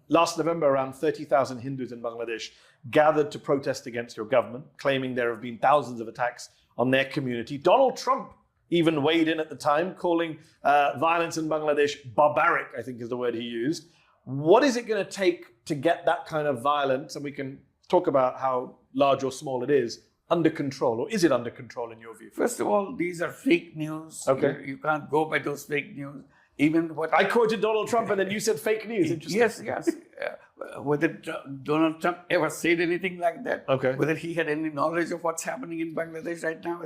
last November, around 30,000 Hindus in Bangladesh gathered to protest against your government, claiming there have been thousands of attacks on their community. Donald Trump even weighed in at the time, calling violence in Bangladesh barbaric, I think is the word he used. What is it going to take to get that kind of violence, and we can talk about how large or small it is, under control? Or is it under control in your view? First of all, these are fake news. Okay. You can't go by those fake news. Even what I quoted Donald Trump and then you said fake news. Interesting. Yes. Whether Donald Trump ever said anything like that, Okay. whether he had any knowledge of what's happening in Bangladesh right now.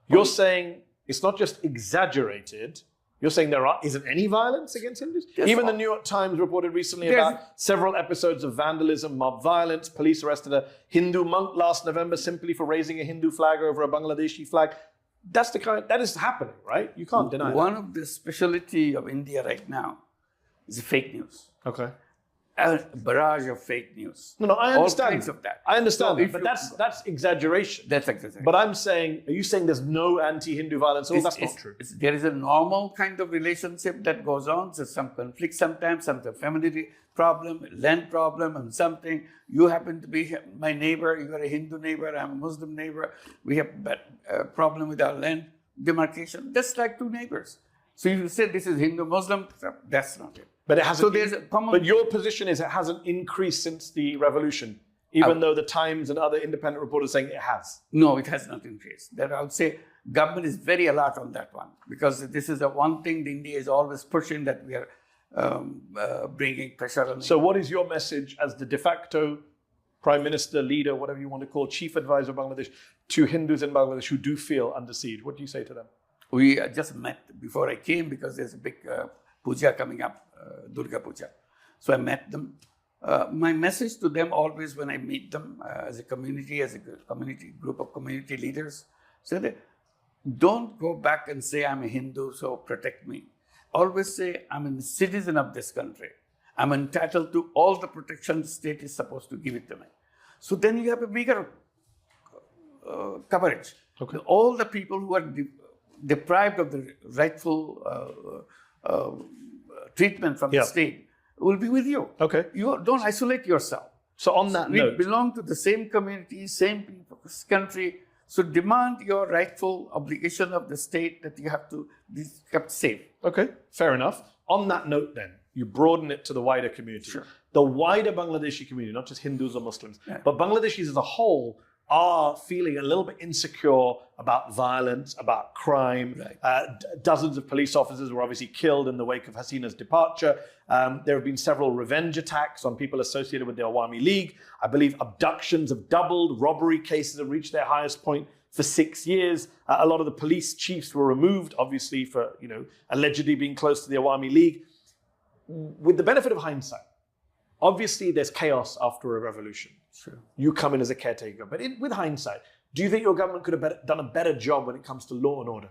You're saying it's not just exaggerated. You're saying there isn't any violence against Hindus? Yes, Even the New York Times reported recently about several episodes of vandalism, mob violence. Police arrested a Hindu monk last November simply for raising a Hindu flag over a Bangladeshi flag. That is happening, right? You can't deny One of the specialty of India right now is fake news. that. Okay. A barrage of fake news. No, I understand. All kinds of that. I understand So that, but that's exaggeration. That's exaggeration. But I'm saying, are you saying there's no anti-Hindu violence? Oh, that's not true. There is a normal kind of relationship that goes on. So some conflict sometimes, some family problem, land problem, and something. You happen to be my neighbor, you are a Hindu neighbor, I'm a Muslim neighbor. We have a problem with our land demarcation. That's like two neighbors. So you say this is Hindu-Muslim, that's not it. But it hasn't. So there's a common. But your position is it hasn't increased since the revolution, even though the Times and other independent reporters are saying it has. No, it has not increased. That I would say government is very alert on that one, because this is the one thing that India is always pushing, that we are bringing pressure on. So what is your message as the de facto prime minister, leader, whatever you want to call, chief advisor of Bangladesh, to Hindus in Bangladesh who do feel under siege? What do you say to them? We just met before I came, because there's a big puja coming up, Durga Puja. So I met them. My message to them always when I meet them as a community group of community leaders, say that don't go back and say I'm a Hindu, so protect me. Always say I'm a citizen of this country. I'm entitled to all the protection the state is supposed to give it to me. So then you have a bigger coverage. Okay. All the people who are deprived of the rightful treatment from the state will be with you. Okay. You don't isolate yourself. So on that note, we belong to the same community, same people, country. So demand your rightful obligation of the state that you have to be kept safe. Okay, fair enough. On that note then, you broaden it to the wider community. Sure. The wider Bangladeshi community, not just Hindus or Muslims, but Bangladeshis as a whole are feeling a little bit insecure about violence, about crime. Right. Dozens of police officers were obviously killed in the wake of Hasina's departure. There have been several revenge attacks on people associated with the Awami League. I believe abductions have doubled. Robbery cases have reached their highest point for 6 years. A lot of the police chiefs were removed, obviously for allegedly being close to the Awami League. With the benefit of hindsight, obviously there's chaos after a revolution. Sure. You come in as a caretaker. But with hindsight, do you think your government could have done a better job when it comes to law and order?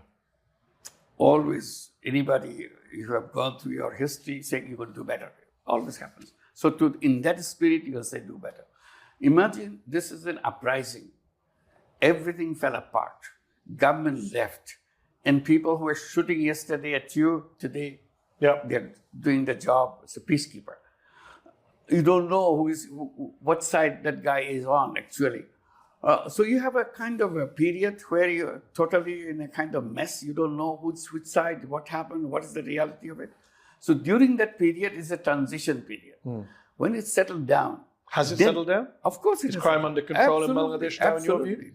Always, anybody who have gone through your history saying you will do better. Always happens. So in that spirit, you will say do better. Imagine this is an uprising. Everything fell apart. Government left. And people who were shooting yesterday at you, today, they're doing the job as a peacekeeper. You don't know what side that guy is on, actually. So you have a kind of a period where you're totally in a kind of mess. You don't know which side, what happened, what is the reality of it. So during that period is a transition period. When it's settled down. Has it settled down? Of course it is. Is crime under control in Absolutely. Bangladesh now, in your view?